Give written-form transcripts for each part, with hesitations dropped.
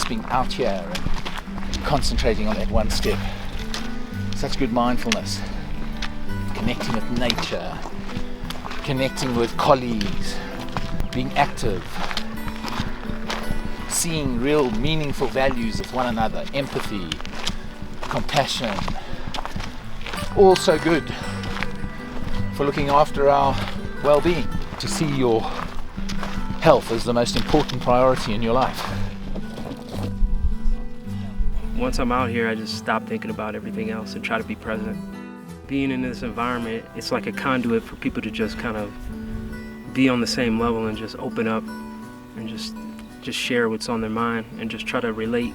just being out here and concentrating on that one step. Such good mindfulness. Connecting with nature, connecting with colleagues, being active, seeing real meaningful values of one another, empathy, compassion. All so good for looking after our well-being. To see your health as the most important priority in your life. Once I'm out here, I just stop thinking about everything else and try to be present. Being in this environment, it's like a conduit for people to just kind of be on the same level and just open up and just share what's on their mind and just try to relate.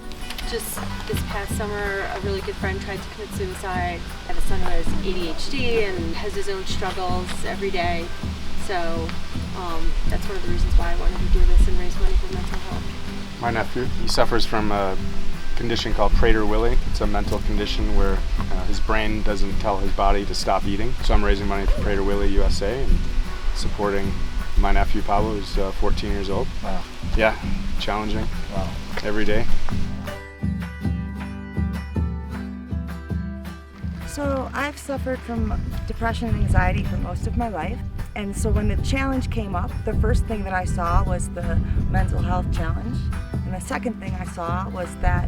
Just this past summer, a really good friend tried to commit suicide. I have a son who has ADHD and has his own struggles every day. So that's one of the reasons why I wanted to do this and raise money for mental health. My nephew, he suffers from a condition called Prader-Willi. It's a mental condition where his brain doesn't tell his body to stop eating. So I'm raising money for Prader-Willi USA and supporting my nephew Pablo, who's 14 years old. Wow. Yeah, challenging. Wow. Every day. So I've suffered from depression and anxiety for most of my life. And so when the challenge came up, the first thing that I saw was the mental health challenge. And the second thing I saw was that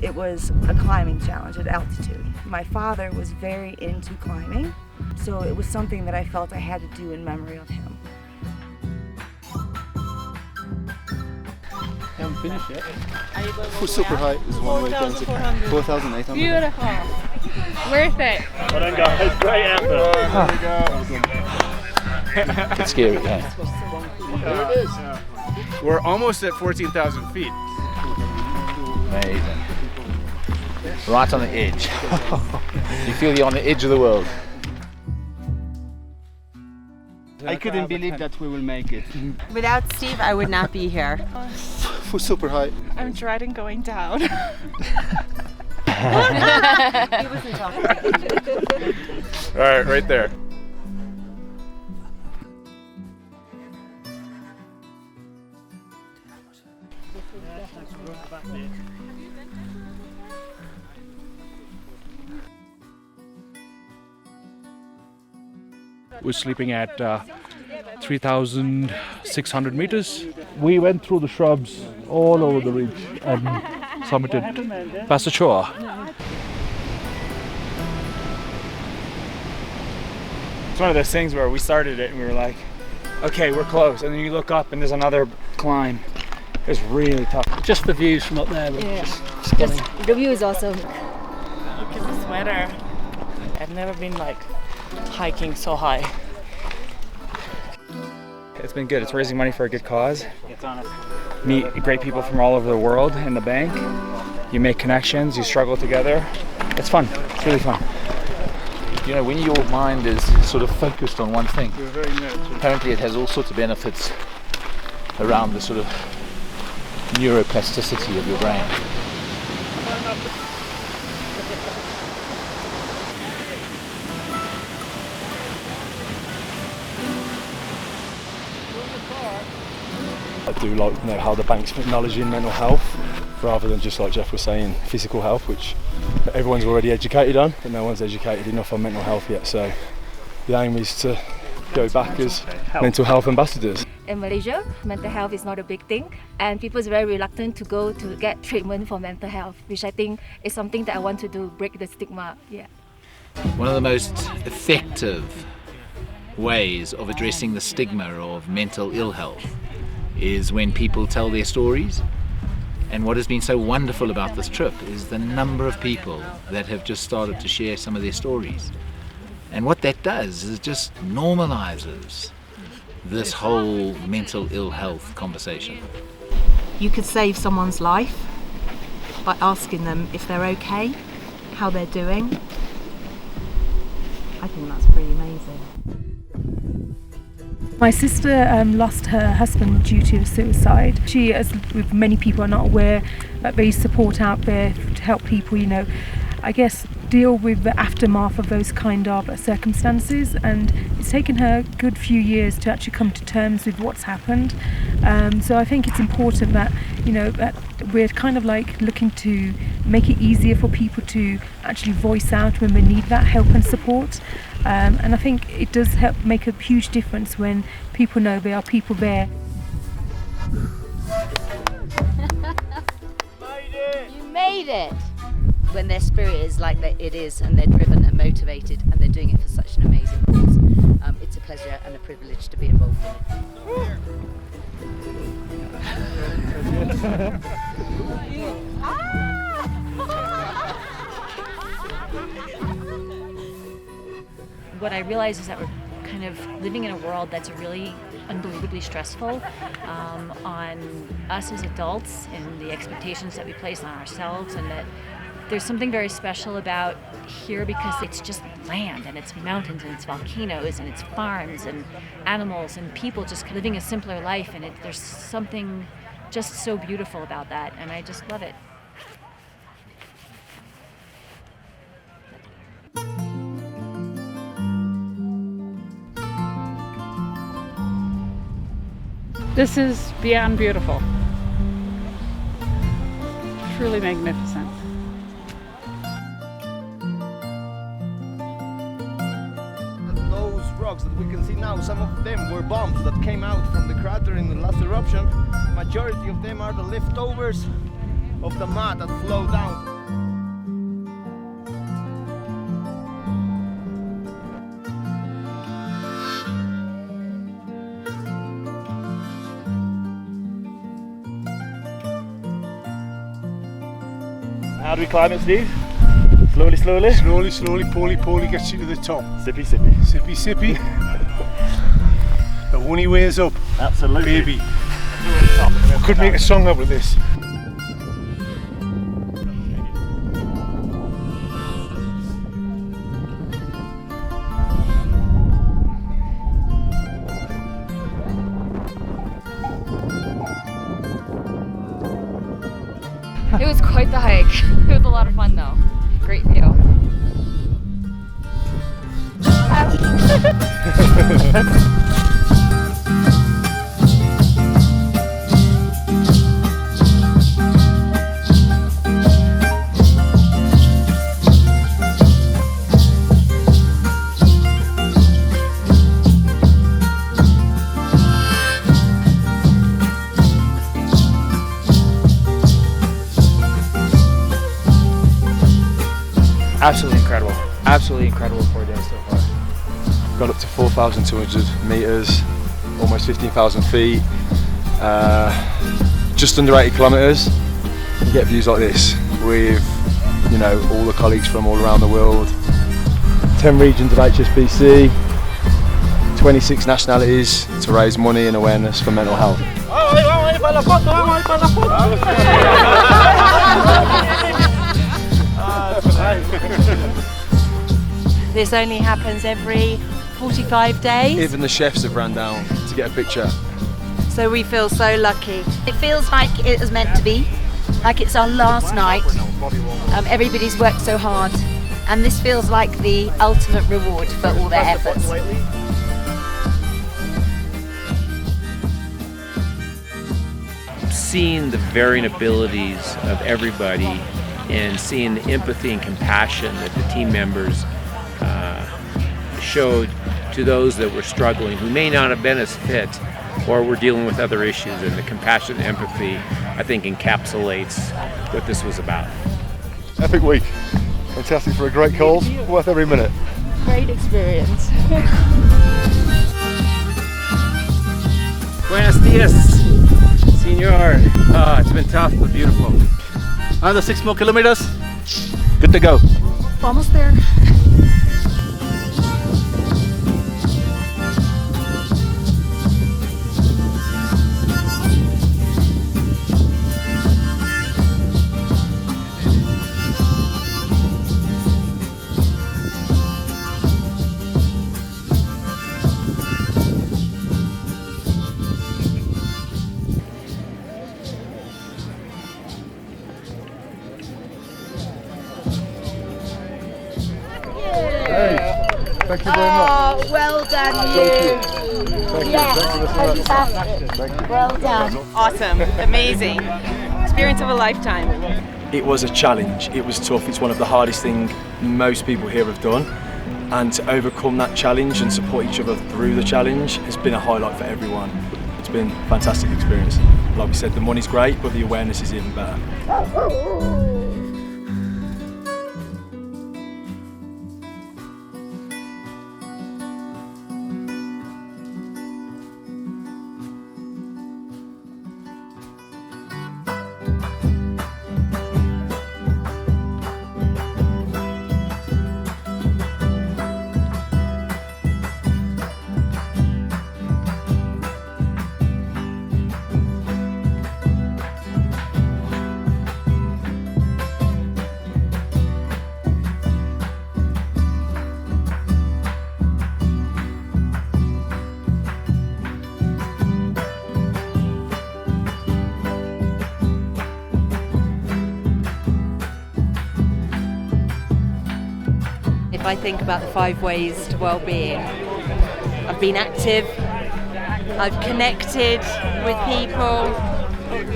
it was a climbing challenge at altitude. My father was very into climbing, so it was something that I felt I had to do in memory of him. Haven't finished yet. For super high is one way to answer. 4,800. Beautiful. Worth it. Well done, guys. Great effort. It's scary, yeah. There it is. We're almost at 14,000 feet. Amazing. Right on the edge. You feel you're on the edge of the world. I couldn't believe that we will make it. Without Steve, I would not be here. For super high. I'm dreading going down. He wasn't talking. All right, right there. We're sleeping at 3,600 meters. We went through the shrubs all over the ridge and summited Paso Choa. It's one of those things where we started it and we were like, okay, we're close. And then you look up and there's another climb. It's really tough. Just the views from up there. Just the view is awesome. Look at this weather. I've never been like hiking so high. It's been good. It's raising money for a good cause. Meet great people from all over the world in the bank. You make connections, you struggle together. It's fun. It's really fun. You know, when your mind is sort of focused on one thing, apparently it has all sorts of benefits around the sort of neuroplasticity of your brain. I do like how the bank's acknowledging mental health rather than just, like Geoff was saying, physical health, which everyone's already educated on, but no one's educated enough on mental health yet. So the aim is to go back as mental health ambassadors. In Malaysia, mental health is not a big thing, and people are very reluctant to go to get treatment for mental health, which I think is something that I want to do, break the stigma. Yeah. One of the most effective ways of addressing the stigma of mental ill health is when people tell their stories. And what has been so wonderful about this trip is the number of people that have just started to share some of their stories. And what that does is it just normalizes this whole mental ill health conversation. You could save someone's life by asking them if they're okay, how they're doing. I think that's pretty amazing. My sister lost her husband due to suicide. She, as with many people, are not aware that there is support out there to help people, I guess, deal with the aftermath of those kind of circumstances, and it's taken her a good few years to actually come to terms with what's happened. So I think it's important that, you know, that we're kind of like looking to make it easier for people to actually voice out when they need that help and support. And I think it does help make a huge difference when people know there are people there. You made it! When their spirit is like that it is, and they're driven and motivated, and they're doing it for such an amazing cause, it's a pleasure and a privilege to be involved in it. What I realize is that we're kind of living in a world that's really unbelievably stressful on us as adults and the expectations that we place on ourselves, and that there's something very special about here because it's just land, and it's mountains, and it's volcanoes, and it's farms, and animals, and people just living a simpler life, and there's something just so beautiful about that, and I just love it. This is beyond beautiful. Truly magnificent. Those rocks that we can see now, some of them were bombs that came out from the crater in the last eruption. Majority of them are the leftovers of the mud that flowed down. How do we climb it, Steve? Slowly, slowly? Slowly, slowly, poly, gets you to the top. Sippy, sippy. Sippy, sippy. The one ways up. Absolutely. Baby. I could make a song out of this. It was quite the hike. It was a lot of fun though. Great view. Absolutely incredible 4 days so far. Got up to 4,200 meters, almost 15,000 feet, just under 80 kilometers. You get views like this with, you know, all the colleagues from all around the world. 10 regions of HSBC, 26 nationalities to raise money and awareness for mental health. This only happens every 45 days. Even the chefs have ran down to get a picture. So we feel so lucky. It feels like it was meant to be, like it's our last night. Everybody's worked so hard, and this feels like the ultimate reward for all their efforts. Seeing the varying abilities of everybody and seeing the empathy and compassion that the team members showed to those that were struggling, who may not have been as fit or were dealing with other issues, and the compassion and empathy, I think, encapsulates what this was about. Epic week. Fantastic for a great cause, worth every minute. Great experience. Buenos dias, senor. Oh, it's been tough but beautiful. Another 6 more kilometers. Good to go. Almost there. Thank you very much. Oh, well done, you. Yes, fantastic. Well done. Awesome, amazing. Experience of a lifetime. It was a challenge. It was tough. It's one of the hardest things most people here have done. And to overcome that challenge and support each other through the challenge has been a highlight for everyone. It's been a fantastic experience. Like we said, the money's great, but the awareness is even better. If I think about the 5 ways to well-being, I've been active, I've connected with people,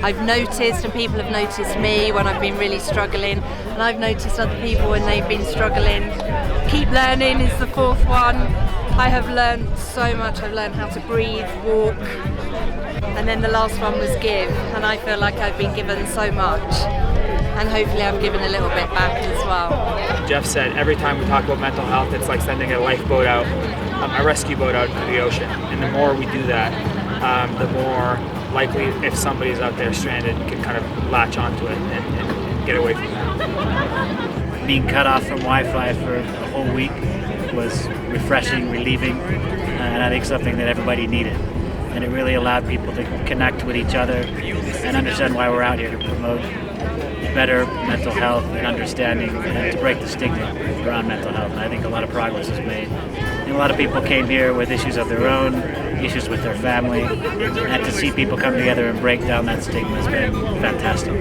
I've noticed and people have noticed me when I've been really struggling, and I've noticed other people when they've been struggling. Keep learning is the 4th one. I have learned so much. I've learned how to breathe, walk, and then the last one was give, and I feel like I've been given so much. And hopefully I'm giving a little bit back as well. Jeff said every time we talk about mental health, it's like sending a lifeboat out, a rescue boat out into the ocean. And the more we do that, the more likely, if somebody's out there stranded, can kind of latch onto it and get away from that. Being cut off from Wi-Fi for a whole week was refreshing, relieving, and I think something that everybody needed. And it really allowed people to connect with each other and understand why we're out here, to promote better mental health and understanding, and to break the stigma around mental health. And I think a lot of progress is made. And a lot of people came here with issues of their own, issues with their family, and to see people come together and break down that stigma has been fantastic.